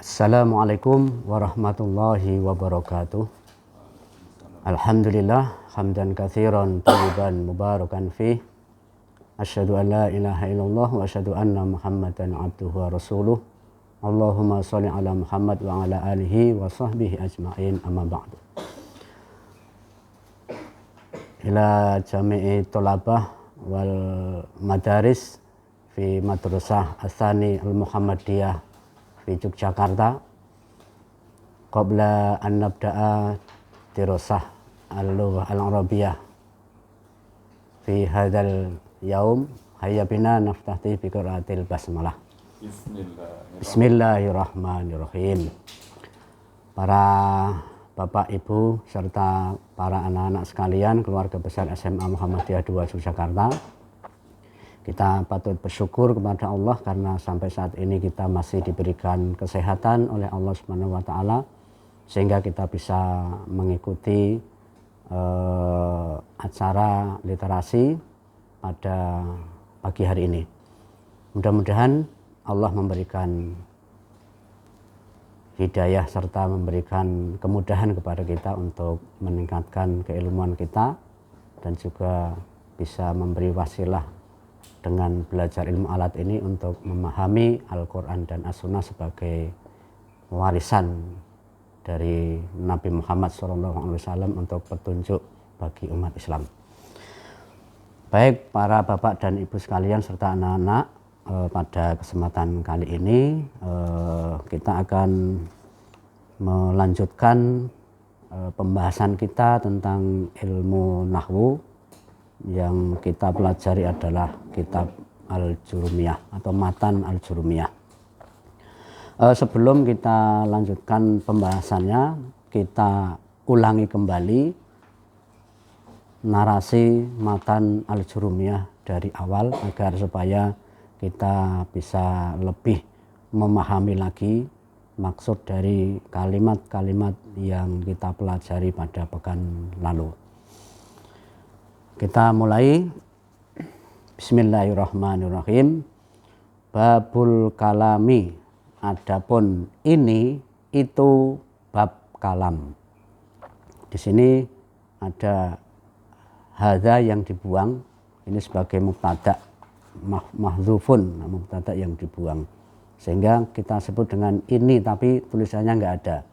Assalamualaikum warahmatullahi wabarakatuh. Alhamdulillah hamdan katsiran thayyiban mubarakan fih. Asyhadu an la ilaha illallah wa asyhadu anna Muhammadan abduhu wa rasuluh. Allahumma shalli ala Muhammad wa ala alihi wa sahbihi ajma'in, amma ba'du. Ila jami'i thalabah wal madaris fi madrasah Ats-Tsani Al-Muhammadiyah di Yogyakarta, qabla an nabda'a dirasah al-lughah al-arabiyyah fi hadzal yaum, hayya bina naftahti bi qiraatil basmalah. Bismillahirrahmanirrahim. Para Bapak, Ibu, serta para anak-anak sekalian, keluarga besar SMA Muhammadiyah 2 Yogyakarta, kita patut bersyukur kepada Allah karena sampai saat ini kita masih diberikan kesehatan oleh Allah Subhanahu wa taala sehingga kita bisa mengikuti acara literasi pada pagi hari ini. Mudah-mudahan Allah memberikan hidayah serta memberikan kemudahan kepada kita untuk meningkatkan keilmuan kita dan juga bisa memberi wasilah dengan belajar ilmu alat ini untuk memahami Al-Quran dan As-Sunnah sebagai warisan dari Nabi Muhammad SAW untuk petunjuk bagi umat Islam. Baik para Bapak dan Ibu sekalian serta anak-anak, pada kesempatan kali ini kita akan melanjutkan pembahasan kita tentang ilmu nahwu. Yang kita pelajari adalah kitab Al-Jurumiyah atau Matan Al-Jurumiyah. Sebelum kita lanjutkan pembahasannya, kita ulangi kembali narasi Matan Al-Jurumiyah dari awal agar supaya kita bisa lebih memahami lagi maksud dari kalimat-kalimat yang kita pelajari pada pekan lalu. Kita mulai. Bismillahirrahmanirrahim. Babul kalami. Adapun ini itu bab kalam. Di sini ada hadza yang dibuang. Ini sebagai mubtada mahdzufun, mubtada yang dibuang. Sehingga kita sebut dengan ini tapi tulisannya enggak ada.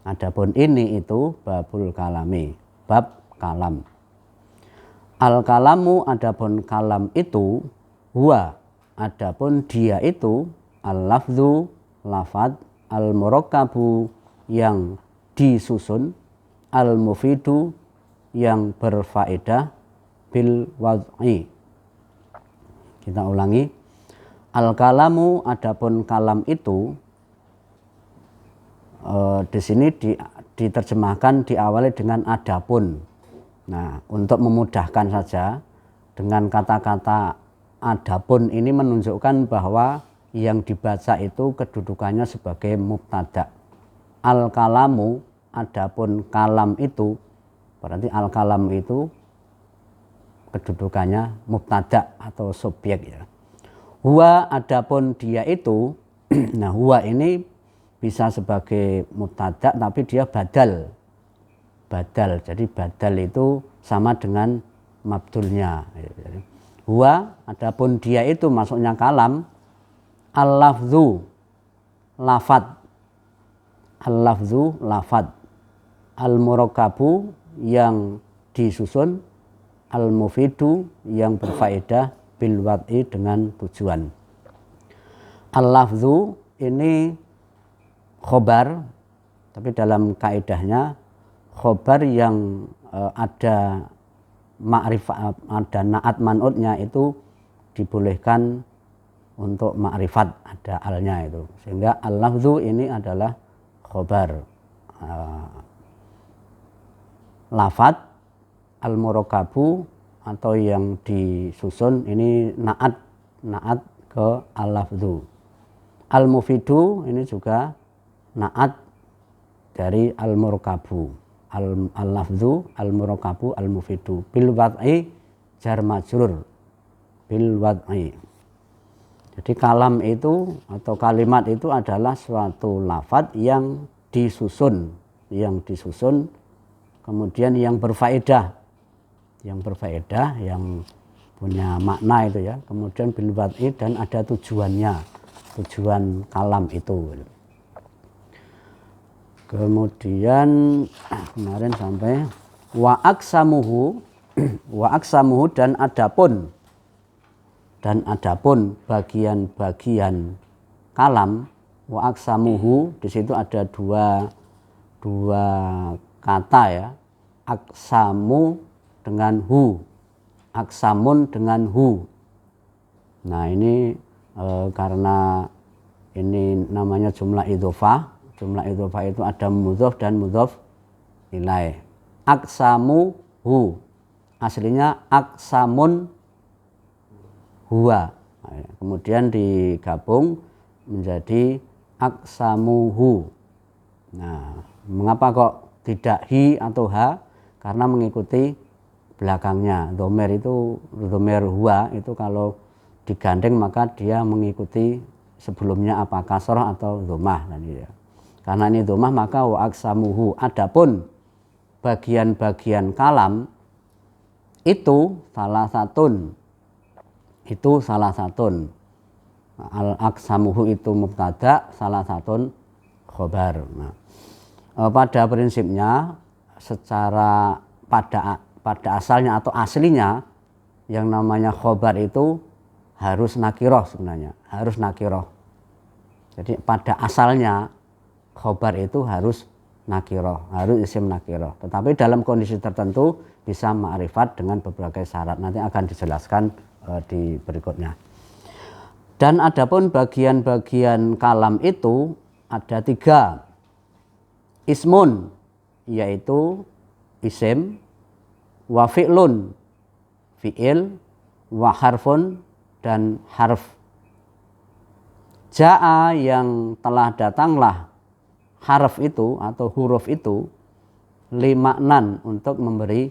Adapun ini itu babul kalami, bab kalam. Al-kalamu adapun kalam itu, huwa adapun dia itu, al-lafzu lafad, al-murakkabu yang disusun, al-mufidu yang berfaedah, bil wad'i. Kita ulangi. Al-kalamu adapun kalam itu, di sini diterjemahkan diawali dengan adapun. Nah, untuk memudahkan saja, dengan kata-kata adapun ini menunjukkan bahwa yang dibaca itu kedudukannya sebagai mubtada. Al-kalamu, adapun kalam itu, berarti al-kalam itu kedudukannya mubtada atau subjek ya. Huwa, adapun dia itu, nah huwa ini bisa sebagai mubtada tapi dia badal. Jadi badal itu sama dengan mabdulnya. Huwa, adapun dia itu maksudnya kalam, al-lafzu lafad, al-lafzu lafad, al-murakkabu yang disusun, al-mufidu yang berfaedah, bil wad'i dengan tujuan. Al-lafzu ini khobar, tapi dalam kaidahnya khobar yang ada ma'rifat, ada naat man'utnya itu dibolehkan untuk ma'rifat, ada alnya itu. Sehingga al-lafzu ini adalah khobar. Lafad, al-murakkabu atau yang disusun ini naat ke al-lafzu. Al-mufidu ini juga naat dari al-murakkabu. Al-lafzu, al-murakkabu, al-mufidu. Bil wad'i jar majrur. Bil wad'i. Jadi kalam itu atau kalimat itu adalah suatu lafadz yang disusun, kemudian yang berfaedah, yang punya makna itu ya. Kemudian bil wad'i dan ada tujuannya, tujuan kalam itu. Kemudian kemarin sampai wa aksamuhu dan adapun bagian-bagian kalam, wa aksamuhu di situ ada dua kata ya, aksamu dengan hu, aksamun dengan hu. Nah ini karena ini namanya jumlah idhofah itu ada mudhof dan mudhof ilaih. Aksamu hu, aslinya aksamun huwa, kemudian digabung menjadi aksamuhu. Nah, mengapa kok tidak hi atau ha? Karena mengikuti belakangnya. Dhomer huwa itu kalau digandeng maka dia mengikuti sebelumnya apa kasroh atau dhammah. Karena ini dhammah maka wa aksamuhu. Adapun bagian-bagian kalam itu salah satun. Al-aksamuhu itu mubtada, salah satun khobar. Nah, pada prinsipnya secara pada asalnya atau aslinya yang namanya khobar itu harus nakiroh sebenarnya, harus nakiroh. Jadi pada asalnya khobar itu harus nakiroh, harus isim nakiroh. Tetapi dalam kondisi tertentu bisa ma'rifat dengan berbagai syarat. Nanti akan dijelaskan di berikutnya. Dan adapun bagian-bagian kalam itu ada 3. Ismun, yaitu isim, wa fi'lun, fi'il, wa harfun, dan harf. Ja'a yang telah datanglah harf itu atau huruf itu limaknan untuk memberi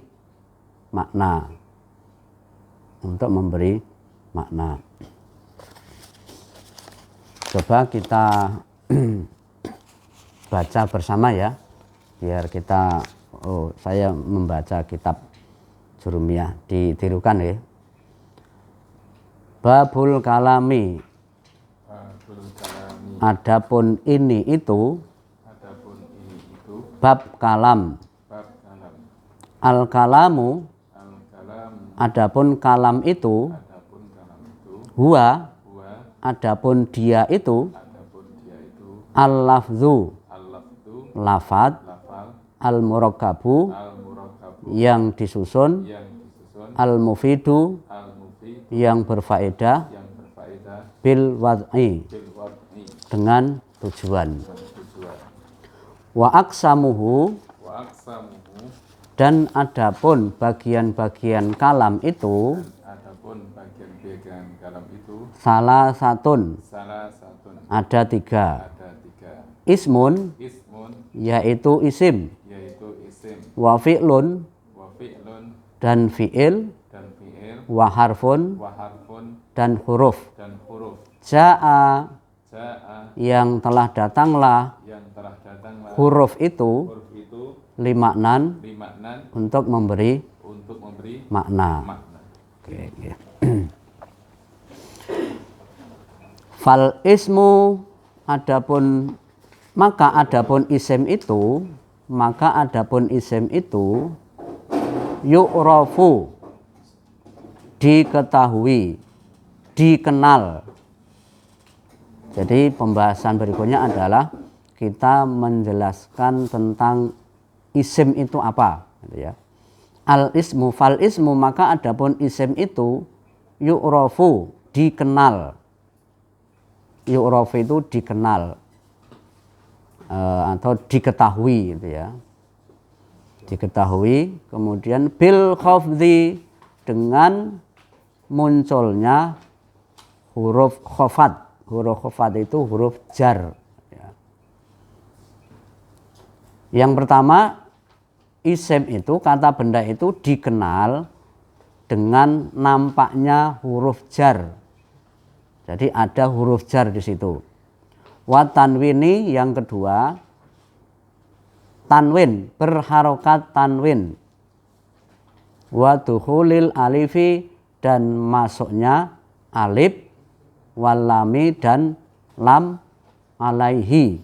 makna. Coba kita baca bersama ya, biar kita saya membaca kitab Jurumiyah, ditirukan ya. Babul kalami, adapun ini itu bab kalam. Al kalamu, adapun kalam itu, huwa, adapun dia itu, al lafzu, lafad, al murakkabu, yang disusun, al mufidu, yang berfaedah, bil wad'i, dengan tujuan. Wa aksamuhu, dan adapun bagian-bagian kalam itu, salah satun, ada 3. Ismun, yaitu isim, wa fi'lun, dan fi'il, wa harfun, dan huruf. Ja'a, yang telah datanglah huruf itu limaknan, untuk memberi makna. Oke. Fal ismu, adapun isim itu yu'rafu, diketahui, dikenal. Jadi pembahasan berikutnya adalah kita menjelaskan tentang isim itu apa, gitu ya. Al ismu, fal ismu, maka adapun isim itu yu'rafu, dikenal. Yu'rafu itu dikenal atau diketahui, gitu ya. Diketahui, kemudian bil khafdhi, dengan munculnya huruf khafad. Huruf khafad itu huruf jar. Yang pertama, isim itu, kata benda itu dikenal dengan nampaknya huruf jar. Jadi ada huruf jar di situ. Wa tanwini yang kedua, tanwin, berharokat tanwin. Wa dukhulil alifi, dan masuknya alif, walami dan lam, alaihi,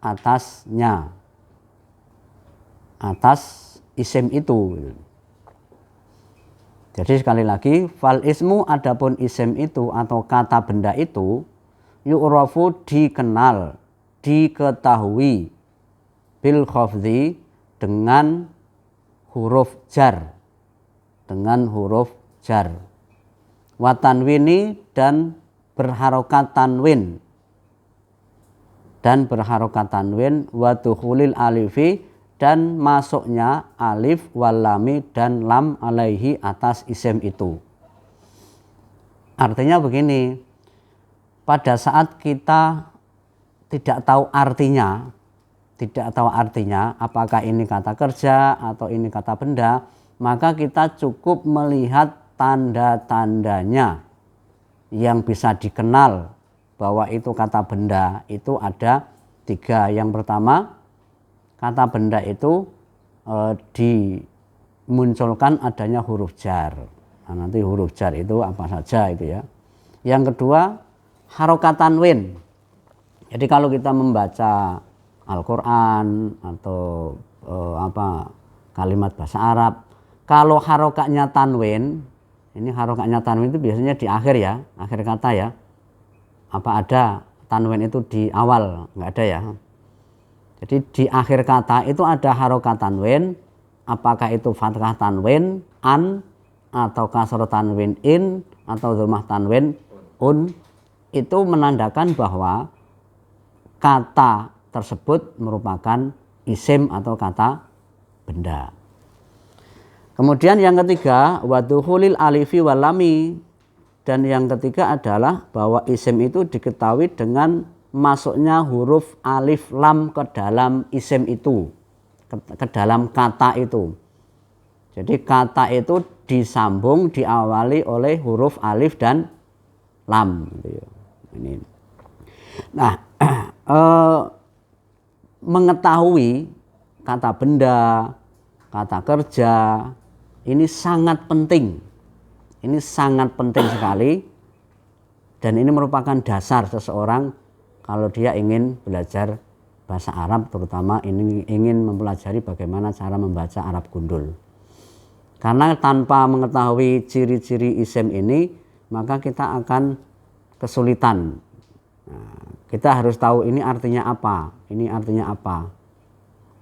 atasnya, atas isim itu. Jadi sekali lagi, fal ismu, adapun isim itu atau kata benda itu, yu'rafu, dikenal, diketahui, bil khafdhi, dengan huruf jar, dengan huruf jar. Wa tanwini, dan berharokat tanwin, dan berharokat tanwin. Wa dukhulil alifi, dan masuknya alif, walami dan lam, alaihi, atas isim itu. Artinya begini, pada saat kita tidak tahu artinya, apakah ini kata kerja atau ini kata benda, maka kita cukup melihat tanda-tandanya yang bisa dikenal bahwa itu kata benda. Itu ada 3. Yang pertama, kata benda itu dimunculkan adanya huruf jar. Nah, nanti huruf jar itu apa saja itu ya. Yang kedua, harokat tanwin. Jadi kalau kita membaca Al-Quran atau kalimat bahasa Arab, kalau harokatnya tanwin, ini harokatnya tanwin itu biasanya di akhir ya, akhir kata ya. Apa ada tanwin itu di awal? Enggak ada ya. Jadi di akhir kata itu ada harokat tanwin, apakah itu fathah tanwin, an, atau kasroh tanwin, in, atau dhammah tanwin, un, itu menandakan bahwa kata tersebut merupakan isim atau kata benda. Kemudian yang ketiga, waduhulil alifi walami, dan yang ketiga adalah bahwa isim itu diketahui dengan masuknya huruf alif lam ke dalam isim itu, ke dalam kata itu. Jadi kata itu disambung, diawali oleh huruf alif dan lam. Ini. Nah, mengetahui kata benda, kata kerja, ini sangat penting. Ini sangat penting sekali, dan ini merupakan dasar seseorang kalau dia ingin belajar bahasa Arab, terutama ini ingin mempelajari bagaimana cara membaca Arab gundul. Karena tanpa mengetahui ciri-ciri isim ini, maka kita akan kesulitan. Nah, kita harus tahu ini artinya apa, ini artinya apa.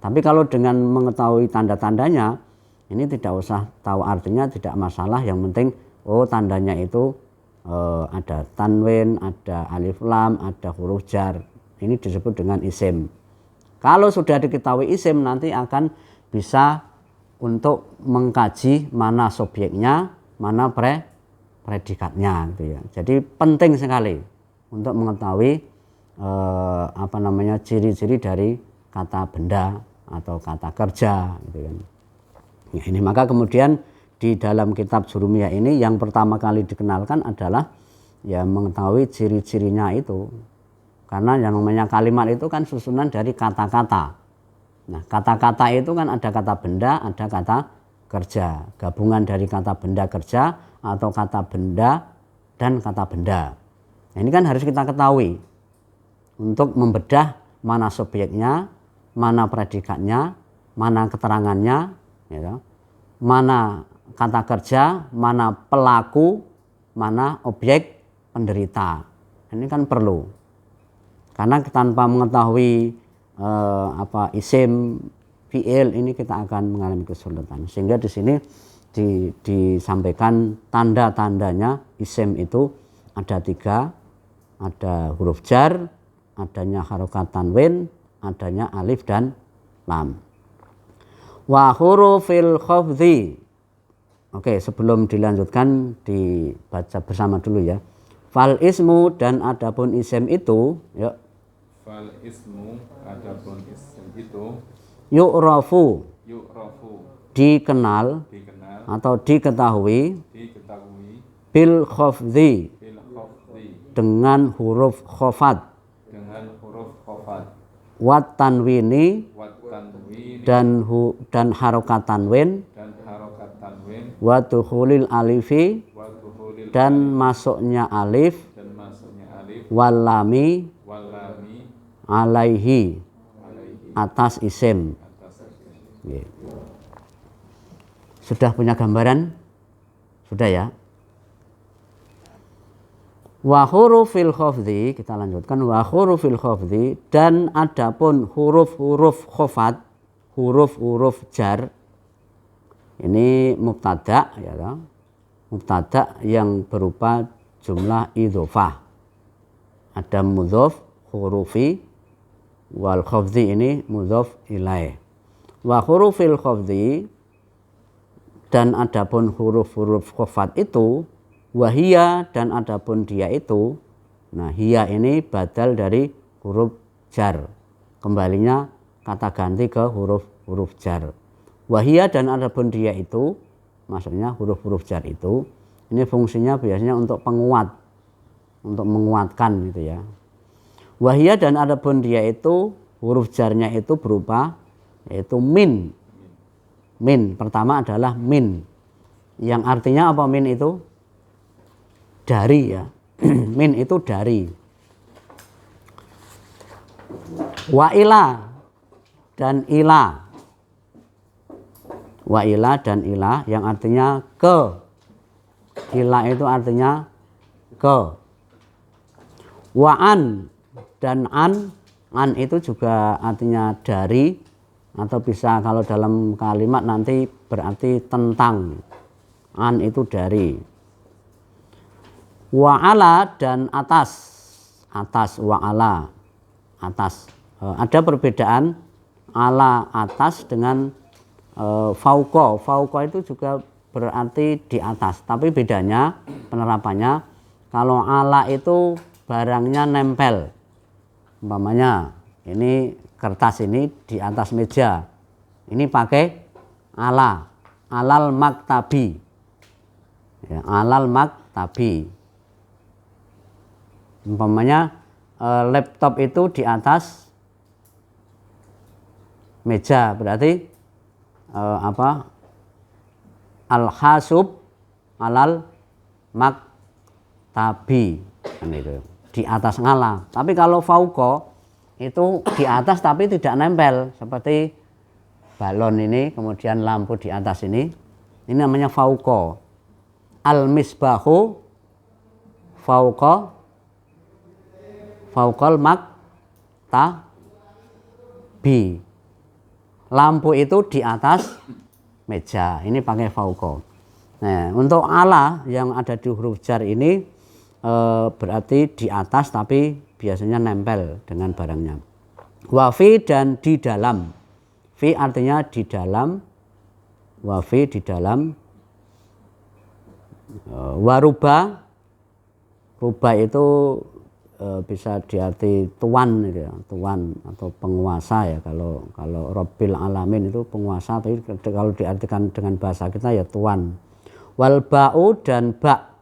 Tapi kalau dengan mengetahui tanda-tandanya, ini tidak usah tahu artinya, tidak masalah. Yang penting, oh tandanya itu ada tanwin, ada alif lam, ada huruf jar. Ini disebut dengan isim. Kalau sudah diketahui isim, nanti akan bisa untuk mengkaji mana subjeknya, mana predikatnya gitu ya. Jadi penting sekali untuk mengetahui ciri-ciri dari kata benda atau kata kerja gitu kan. Nah, ini maka kemudian di dalam kitab Jurumiyah ini yang pertama kali dikenalkan adalah ya mengetahui ciri-cirinya itu. Karena yang namanya kalimat itu kan susunan dari kata-kata. Nah, kata-kata itu kan ada kata benda, ada kata kerja. Gabungan dari kata benda kerja atau kata benda dan kata benda. Nah, ini kan harus kita ketahui untuk membedah mana subjeknya, mana predikatnya, mana keterangannya, gitu. Mana kata kerja, mana pelaku, mana objek penderita. Ini kan perlu. Karena tanpa mengetahui isim, fiil, ini kita akan mengalami kesulitan. Sehingga di sini disampaikan tanda-tandanya isim itu ada 3, ada huruf jar, adanya harokat tanwin, adanya alif dan lam. Wa hurufil khafdhi. Oke, sebelum dilanjutkan dibaca bersama dulu ya. Fal ismu, dan adapun isim itu, yuk. Fal ismu, adapun isim itu, yu'rafu, dikenal, dikenal atau diketahui, diketahui bil khafdhi, dengan huruf khofat, wat tanwini, dan harokat tanwin, wa dukhulil alifi, dan masuknya alif, wal lami, alaihi, atas isim. Sudah punya gambaran? Sudah ya? Wa hurufil khafdhi, kita lanjutkan, wa hurufil khafdhi, dan adapun huruf-huruf khafat, huruf-huruf jar, ini mubtada ya kan? Mubtada yang berupa jumlah idhofah. Ada mudhof hurufi, wal khafdhi ini mudhof ilaih. Wa hurufil khafdhi, dan adapun huruf-huruf khafat itu, wahia, dan adapun dia itu, nah hiya ini badal dari huruf jar, kembalinya kata ganti ke huruf jar. Wahia, dan adapun dia itu, maksudnya huruf-huruf jar itu, ini fungsinya biasanya untuk penguat, untuk menguatkan gitu ya. Wahia, dan adapun dia itu, huruf jarnya itu berupa yaitu min. Min, pertama adalah min, yang artinya apa min itu? Dari ya. Min itu dari. Wa ila, dan ila. Wa ila dan ila yang artinya ke. Ila itu artinya ke. Wa an, dan an itu juga artinya dari, atau bisa kalau dalam kalimat nanti berarti tentang. An itu dari. Wa ala, dan atas. Atas, wa ala, atas. Ada perbedaan ala atas dengan fauqa. Fauqa itu juga berarti di atas, tapi bedanya penerapannya, kalau ala itu barangnya nempel. Umpamanya ini kertas ini di atas meja, ini pakai ala, alal maktabi ya, alal maktabi. Umpamanya laptop itu di atas meja, berarti al-hasub alal maktabi, kan itu di atas ngala. Tapi kalau fauqa itu di atas tapi tidak nempel, seperti balon ini, kemudian lampu di atas ini namanya fauqa. Al-misbahu fauqal maktabi. Lampu itu di atas meja, ini pakai fauqa. Nah, untuk ala yang ada di huruf jar ini berarti di atas tapi biasanya nempel dengan barangnya. Wa fi, dan di dalam. Fi artinya di dalam. Wa fi, di dalam. Wa ruba. Ruba itu bisa diarti tuan gitu ya, tuan atau penguasa ya. Kalau Rabbil Alamin itu penguasa, tapi kalau diartikan dengan bahasa kita ya tuan. Wal ba'u, dan ba.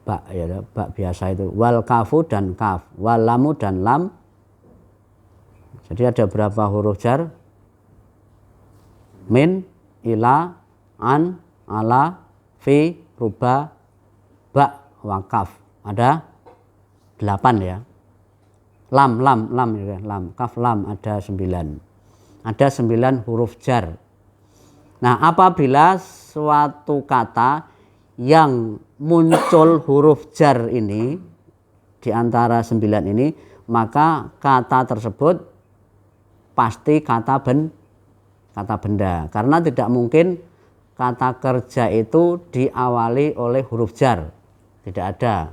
Ba ya, ba biasa itu. Wal kafu, dan kaf. Wal lamu, dan lam. Jadi ada berapa huruf jar? Min, ila, an, ala, fi, ruba, ba, wa kaf. Ada 8 ya. Lam ya, lam, kaf, lam ada 9. Ada 9 huruf jar. Nah, apabila suatu kata yang muncul huruf jar ini di antara 9 ini, maka kata tersebut pasti kata benda, karena tidak mungkin kata kerja itu diawali oleh huruf jar. Tidak ada.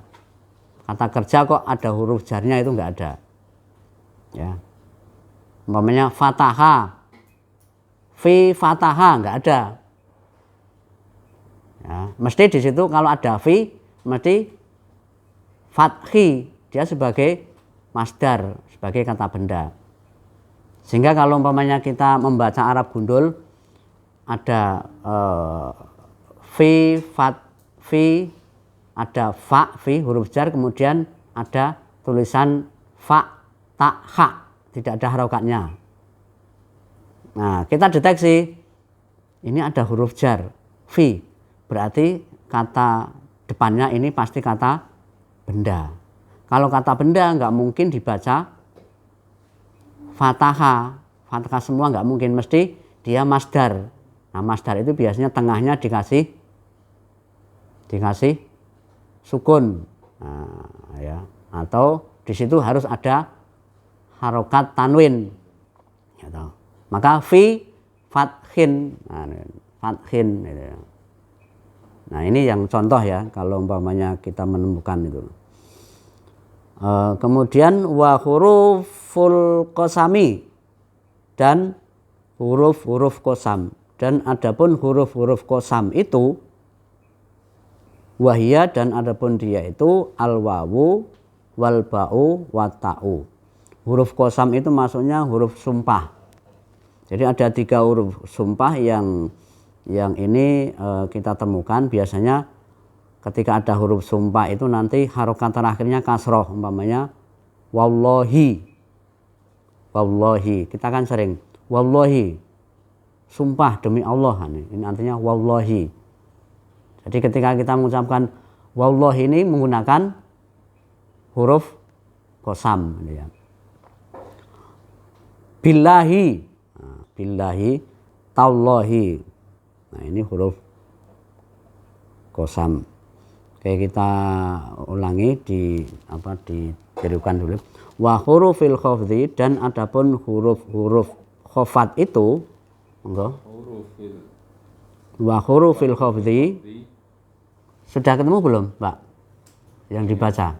Kata kerja kok ada huruf jarnya, itu enggak ada. Ya. Umpamanya fataha, fi fataha, enggak ada. Ya, mesti di situ kalau ada fi mesti fathi, dia sebagai masdar, sebagai kata benda. Sehingga kalau umpamanya kita membaca Arab gundul ada fi fi, ada fa, fi huruf jar, kemudian ada tulisan fa, ta, ha, tidak ada harokatnya. Nah, kita deteksi ini ada huruf jar, fi, berarti kata depannya ini pasti kata benda. Kalau kata benda nggak mungkin dibaca fataha, fataha semua nggak mungkin, mesti dia masdar. Nah, masdar itu biasanya tengahnya dikasih sukun, nah, ya, atau di situ harus ada harokat tanwin, gitu. Maka fi fathin, fathin, gitu. Nah, ini yang contoh ya, kalau umpamanya kita menemukan itu. Kemudian wa huruful qasami, dan huruf-huruf qasam, dan adapun huruf-huruf qasam itu wahia, dan adapun dia itu al wawu wal ba'u wa ta'u. Huruf qasam itu maksudnya huruf sumpah. Jadi ada 3 huruf sumpah yang ini kita temukan. Biasanya ketika ada huruf sumpah itu nanti harokat terakhirnya kasroh, umpamanya wallahi, wallahi, kita kan sering wallahi, sumpah demi Allah, ini artinya wallahi. Jadi ketika kita mengucapkan wallahi ini menggunakan huruf qasam, ya. Billahi, billahi, tallahi, nah ini huruf qasam. Oke, kita ulangi, ditirukan dulu. Wa hurufil khafdhi, dan adapun huruf-huruf khafat itu, enggak? Wa hurufil khafdhi, sudah ketemu belum, Pak? Yang dibaca.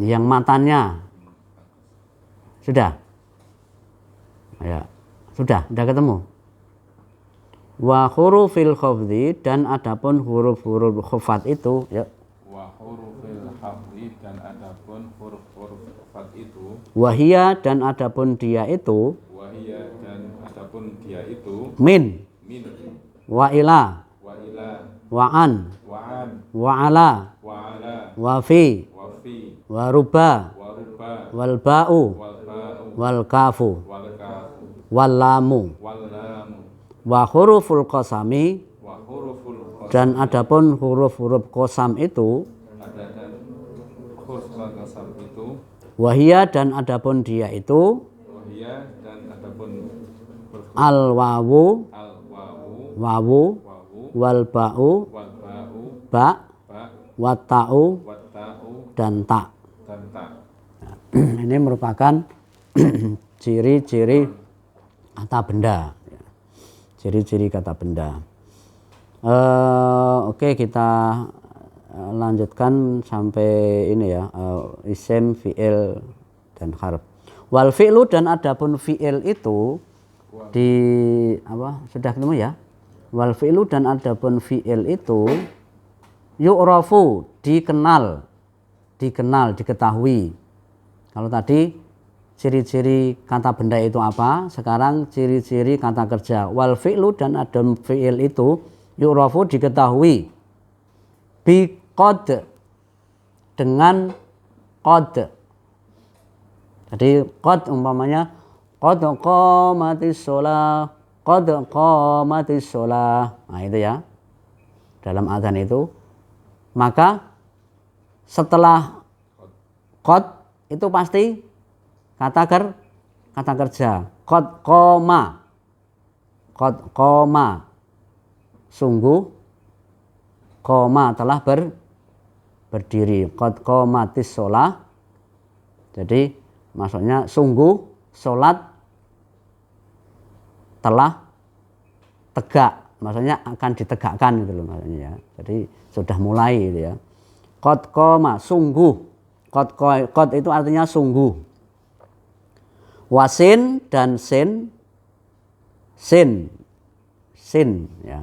Yang matanya. Sudah? Ya, sudah ketemu. Wa hurufil khafdhi, dan adapun huruf-huruf khafat itu, ya. Wa hurufil khafdhi, dan adapun huruf-huruf khafat itu. Wahia, dan adapun dia itu. Wahia, dan adapun dia itu. Min. Wa ila. Wa ila. Wa an. Wa an. Wa ala. Wa ala. Wa fi. Wa fi. Wa ruba. Wa ruba. Wal ba'u. Wal ba'u. Wal kafu. Wal kafu. Wal lamu. Wal lamu. Wa huruful qasami, Wa huruful qasam. dan adapun huruf-huruf qasam itu. Dan huruf qasam itu. Wahia, dan adapun dia itu. Wahia, dan adapun Al wawu. al wawu. Wawu. Wawu. Wal ba'u. Wal ba'u. Ba. Ba. Wa ta'u. Wa ta'u. Dan ta. Dan ta. Ini merupakan ciri-ciri kata benda. Ciri-ciri kata benda. Oke, kita lanjutkan sampai ini ya, isim, fi'il, dan harf. Wal fi'lu, dan adapun fi'il itu di apa? Sudah ketemu ya? Wal fi'lu, dan adapun fi'il itu yu'rafu, dikenal, diketahui. Kalau tadi ciri-ciri kata benda itu apa? Sekarang ciri-ciri kata kerja. Wal fi'lu, dan adapun fi'il itu yu'rafu, diketahui. Bi qad, dengan qad. Jadi qad umpamanya qad qamatis shalah, qad qamatis shalah. Nah, itu ya. Dalam adzan itu, maka setelah qad itu pasti kata kerja. Qad qoma, sungguh, qoma telah berdiri. Qad qamatis shalah, jadi maksudnya sungguh sholat telah tegak, maksudnya akan ditegakkan gitu loh maksudnya ya. Jadi sudah mulai gitu ya. Qad qoma, sungguh. Qad itu artinya sungguh. Wasin, dan sin ya,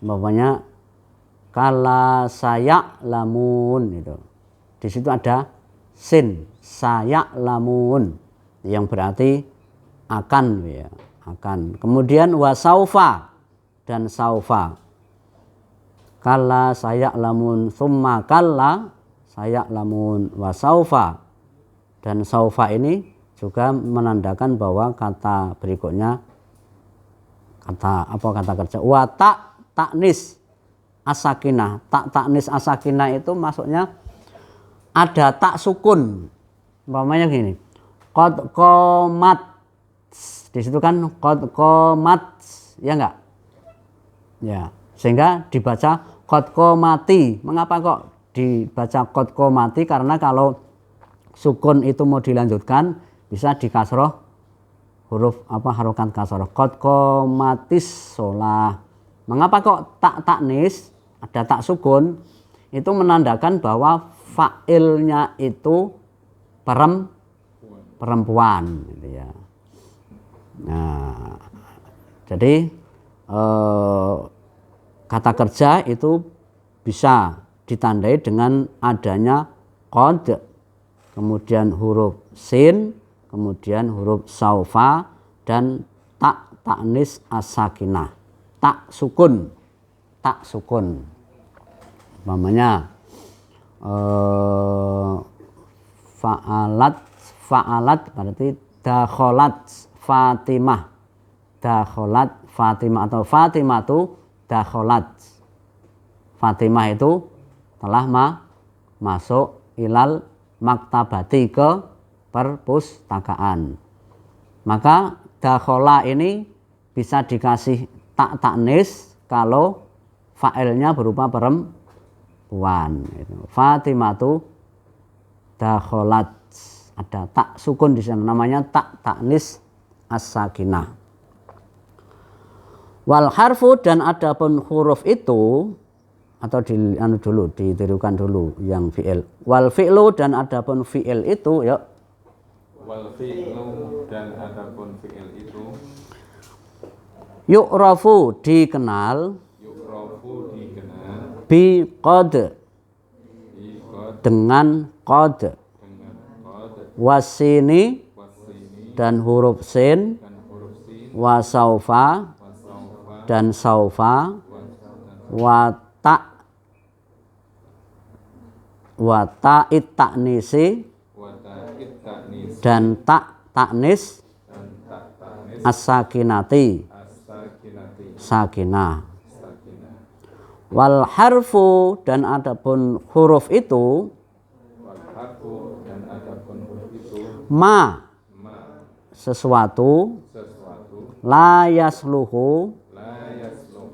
umpamanya kala saya lamun itu, di situ ada sin, saya lamun, yang berarti akan ya, akan. Kemudian wasaufa, dan saufa, kalla saya'lamun, summa kalla saya'lamun, wa saufa. Dan saufa ini juga menandakan bahwa kata berikutnya kata kerja wa taknis as-sakinah. Taknis as-sakinah itu maksudnya ada tak sukun. Umpamanya gini, qad qomat, di situ kan qad qomat, ya enggak? Ya, sehingga dibaca qad qomati. Mengapa kok dibaca qad qomati? Karena kalau sukun itu mau dilanjutkan bisa dikasroh huruf harokat kasroh, qad qomatis sholah. Mengapa kok taknis ada tak sukun? Itu menandakan bahwa fa'ilnya itu perempuan gitu ya. Nah, jadi kata kerja itu bisa ditandai dengan adanya qad, kemudian huruf sin, kemudian huruf saufa, dan taknis as-sakinah, tak sukun. Umpamanya fa'alat berarti dakholat Fatimah, atau Fatimatu dakholat. Fatimah itu telah masuk ilal maktabati, ke perpustakaan. Maka dakhola ini bisa dikasih taknis kalau fa'ilnya berupa perempuan. Fatimatu dakholat, ada tak sukun di sana, namanya taknis as-sakinah. Wal harfu, dan adapun huruf itu, atau ditirukan dulu yang fi'il. Wal fi'lu, dan adapun fi'il itu, yuk. Wal fi'lu, dan adapun fi'il itu, yu'rafu, dikenal, bi qad, dengan qad, wasini, dan huruf sin, wasaufa, dan saufa, wa ta'it taknisi, dan taknis as-sakinati, sakinah. Wal harfu, dan adapun huruf itu, ma, sesuatu, la yasluhu,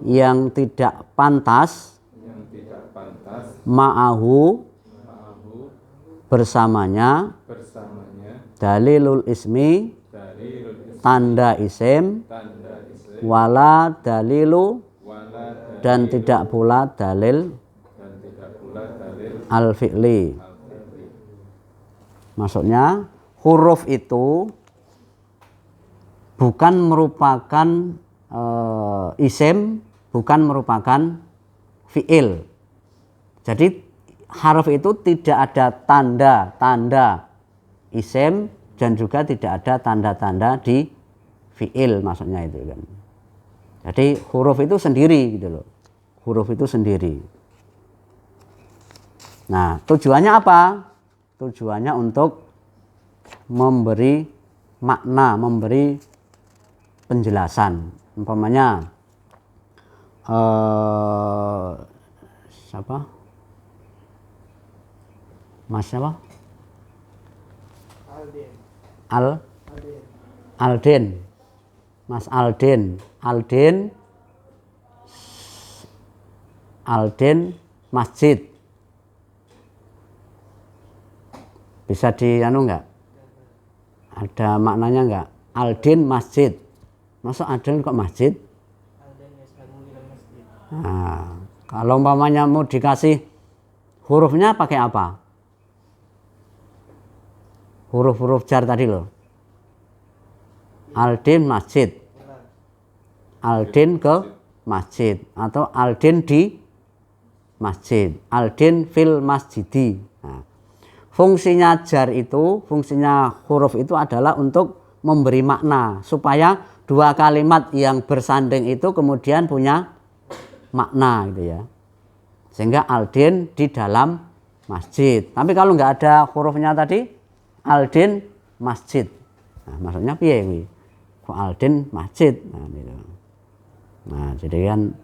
yang tidak pantas, ma'ahu, bersamanya, dalilul ismi, tanda isim, wala dalilu, dan tidak pula dalil al-fi'li. Maksudnya huruf itu bukan merupakan isim, bukan merupakan fi'il. Jadi harf itu tidak ada tanda-tanda isim, dan juga tidak ada tanda-tanda di fi'il, maksudnya itu kan. Jadi huruf itu sendiri gitu loh. Huruf itu sendiri. Nah, tujuannya apa? Tujuannya untuk memberi makna, memberi penjelasan. Umpamanya siapa? Mas siapa? Aldin. Mas Aldin masjid. Bisa enggak? Ada maknanya enggak? Aldin masjid. Masa Aldin kok masjid? Nah, kalau umpamanya mau dikasih hurufnya pakai apa? Huruf-huruf jar tadi loh. Aldin masjid, Aldin ke masjid, atau Aldin di masjid, Aldin fil masjidi. Nah, fungsinya jar itu, fungsinya huruf itu adalah untuk memberi makna, supaya dua kalimat yang bersanding itu kemudian punya makna gitu ya. Sehingga aldin di dalam masjid. Tapi kalau nggak ada hurufnya tadi, aldin masjid. Nah, maksudnya piye kuwi? Kok aldin masjid? Nah, gitu. Nah, jadi kan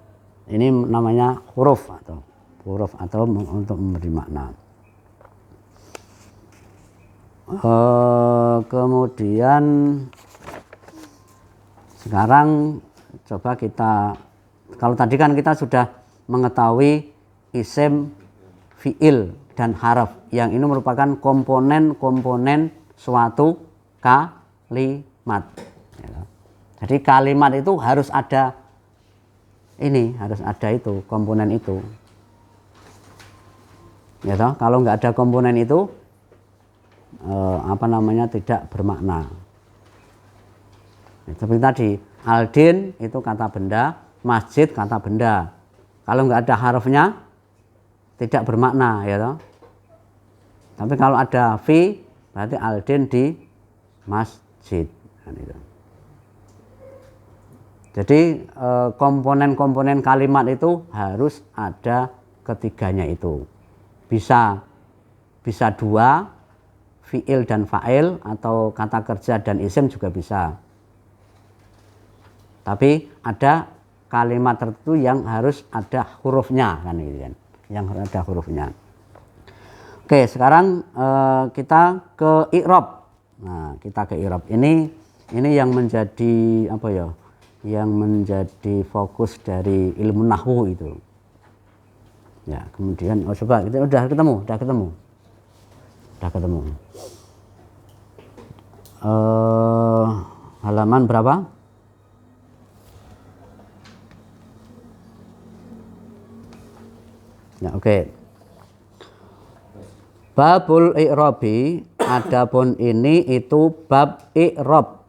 ini namanya huruf atau untuk memberi makna. Kemudian sekarang coba kita, kalau tadi kan kita sudah mengetahui isim, fiil, dan harf yang ini merupakan komponen-komponen suatu kalimat. Jadi kalimat itu harus ada itu, komponen itu. Ya toh, kalau nggak ada komponen itu tidak bermakna. Seperti tadi, aldin itu kata benda, masjid kata benda. Kalau nggak ada harfnya tidak bermakna, ya toh. Tapi kalau ada fi, berarti aldin di masjid. Nah, itu. Jadi komponen-komponen kalimat itu harus ada ketiganya itu. Bisa dua, fiil dan fa'il, atau kata kerja dan isim juga bisa. Tapi ada kalimat tertentu yang harus ada hurufnya, kan gitu kan. Yang harus ada hurufnya. Oke, sekarang kita ke i'rab. Nah, kita ke i'rab. Ini yang menjadi yang menjadi fokus dari ilmu nahwu itu. Ya, kemudian coba kita udah ketemu. Halaman berapa? Ya, oke. Babul i'rabi, adapun ini itu bab i'rab.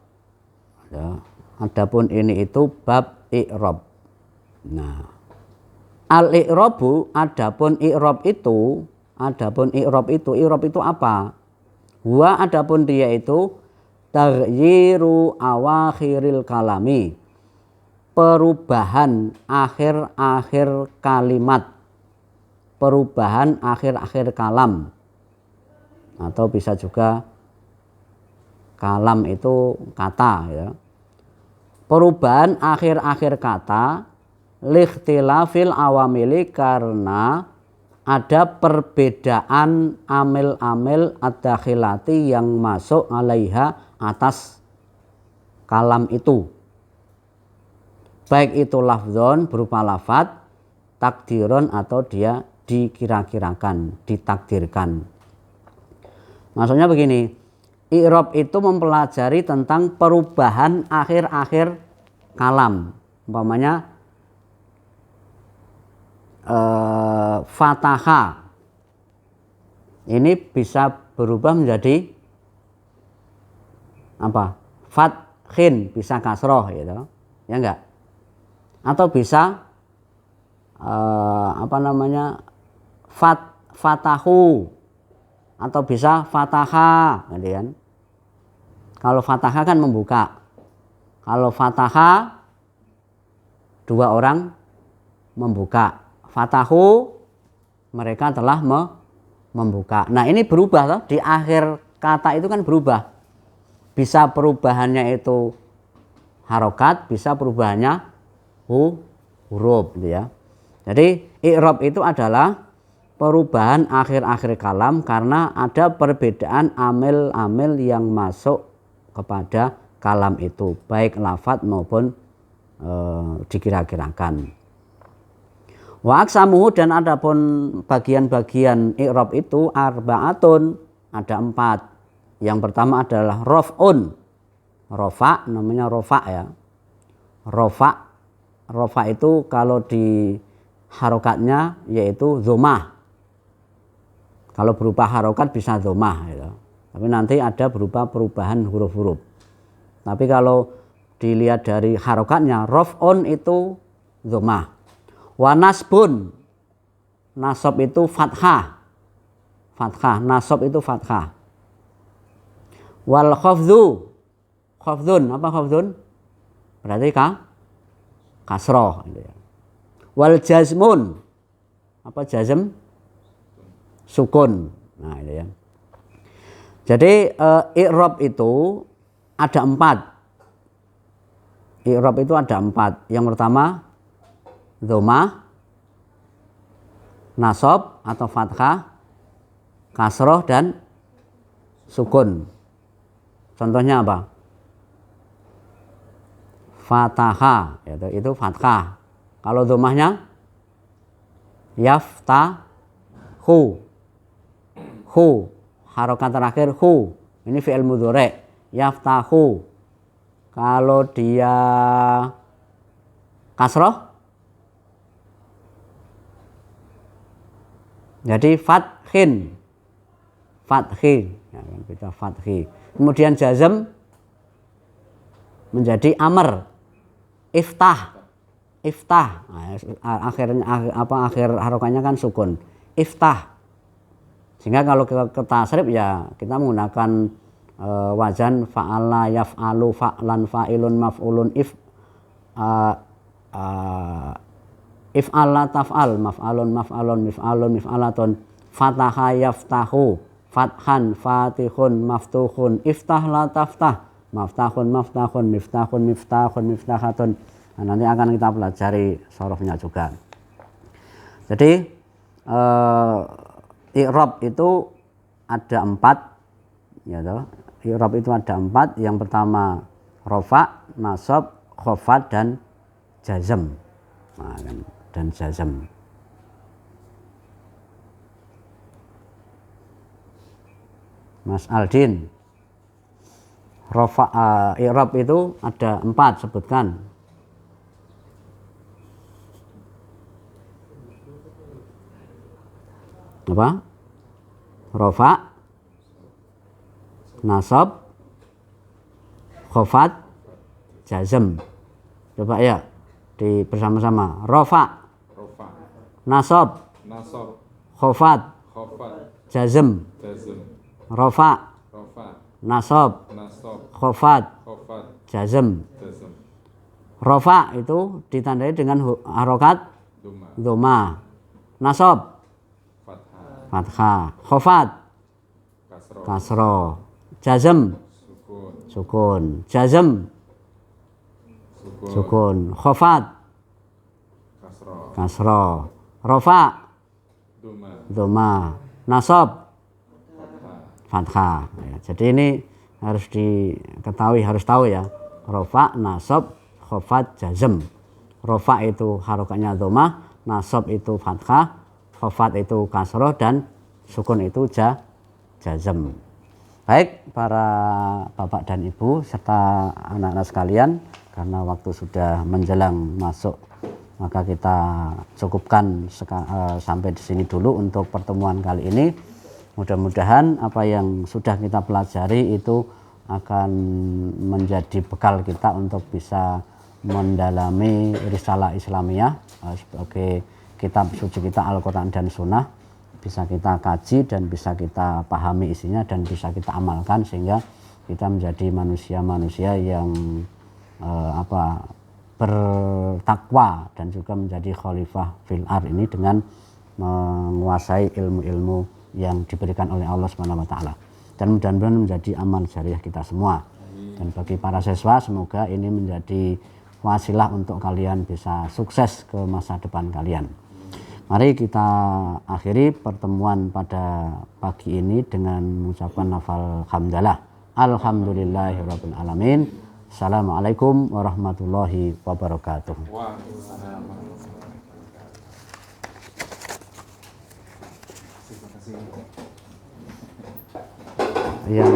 Ya, adapun ini itu bab i'rab. Nah, al-i'rabu, adapun i'rab itu apa? Wa, adapun dia itu taghyiru awakhiril kalami, perubahan akhir-akhir kalimat, perubahan akhir-akhir kalam, atau bisa juga kalam itu kata, ya. Perubahan akhir-akhir kata likhtilafil awamili, karena ada perbedaan amil-amil ad-dakhilati yang masuk alaiha, atas kalam itu. Baik itu lafzon berupa lafad, takdiron atau dia dikira-kirakan, ditakdirkan. Maksudnya begini, i'rab itu mempelajari tentang perubahan akhir-akhir kalam. Umpamanya fataha ini bisa berubah menjadi apa? Fathin, bisa kasroh, gitu. Ya enggak? Atau bisa fatahu, atau bisa fataha, gitu kan. Kalau fataha kan membuka. Kalau fataha, dua orang membuka. Fatahu, mereka telah membuka. Nah, ini berubah toh, di akhir kata itu kan berubah. Bisa perubahannya itu harokat, bisa perubahannya huruf, gitu ya. Jadi i'rab itu adalah perubahan akhir-akhir kalam karena ada perbedaan amil-amil yang masuk kepada kalam itu, baik lafadz maupun dikira-kirakan. Wa aksamuhu, dan adapun bagian-bagian i'rab itu arba'atun, ada 4. Yang pertama adalah raf'un. Rafa, namanya rafa, ya. Rafa itu kalau di harokatnya yaitu dhammah. Kalau berupa harokat bisa dhammah, gitu. Tapi nanti ada berupa perubahan huruf-huruf. Tapi kalau dilihat dari harokatnya, raf'un itu dhammah. Wa nasbun, nasab itu fathah, nasab itu fathah. Wal khafdun, apa khafdun? Berarti kasroh, gitu ya. Wal jazmun, apa jazm sukun. Nah, itu ya. Jadi i'rab itu ada 4. I'rab itu ada 4. Yang pertama dhammah, nasab atau fathah, kasroh dan sukun. Contohnya apa? Fataha, itu fathah. Kalau dhammahnya yaftahu, hu, harokat terakhir hu, ini fi'il mudhari', yaftahu. Kalau dia kasroh jadi fathi, ya, kita fathi. Kemudian jazm menjadi amr, iftah. Nah, akhirnya akhir harokatnya kan sukun, iftah. Sehingga kalau ke tasrif ya kita menggunakan wazan fa'ala, yaf'alu, fa'lan, fa'ilun, maf'ulun, if'ala, taf'al, maf'alun, maf'alun, mif'alun, mif'alatun, fataha, yaftahu, fathan, fatihun, maftuhun, iftah, la taftah, maftahun, maftahun, miftahun, miftahun, miftahatun. Nah, nanti akan kita pelajari sorofnya juga. Jadi i'rab itu ada 4, ya toh. I'rab itu ada 4. Yang pertama rafa, nasab, khafad dan jazm. Nah, dan jazm. Mas Aldin, rafa, i'rab itu ada 4, sebutkan. Apa? Rafa, nasab, khafad, jazm. Coba ya bersama-sama. Rafa, nasab, khafad, jazm. Rafa, nasab, khafad, jazm. Rafa itu ditandai dengan harokat dhammah. Nasab fathah, khafad kasroh, jazm sukun, jazm sukun, khafad kasroh, rafa dhammah, nasab fathah. Jadi ini harus diketahui, harus tahu ya. Rafa, nasab, khafad, jazm. Rafa itu harokatnya dhammah, nasab itu fathah, khafad itu kasroh dan sukun itu jazm. Baik para bapak dan ibu serta anak-anak sekalian, karena waktu sudah menjelang masuk, maka kita cukupkan sampai di sini dulu untuk pertemuan kali ini. Mudah-mudahan apa yang sudah kita pelajari itu akan menjadi bekal kita untuk bisa mendalami risalah Islamiyah sebagai kitab suci kita Al-Quran dan Sunnah, bisa kita kaji dan bisa kita pahami isinya dan bisa kita amalkan sehingga kita menjadi manusia-manusia yang bertakwa dan juga menjadi khalifah fil ard ini dengan menguasai ilmu-ilmu yang diberikan oleh Allah Subhanahu wa taala. Dan mudah-mudahan menjadi amal jariah kita semua. Dan bagi para siswa semoga ini menjadi wasilah untuk kalian bisa sukses ke masa depan kalian. Mari kita akhiri pertemuan pada pagi ini dengan mengucapkan lafal hamdalah. Alhamdulillahirabbil alamin. Assalamualaikum warahmatullahi wabarakatuh. Yang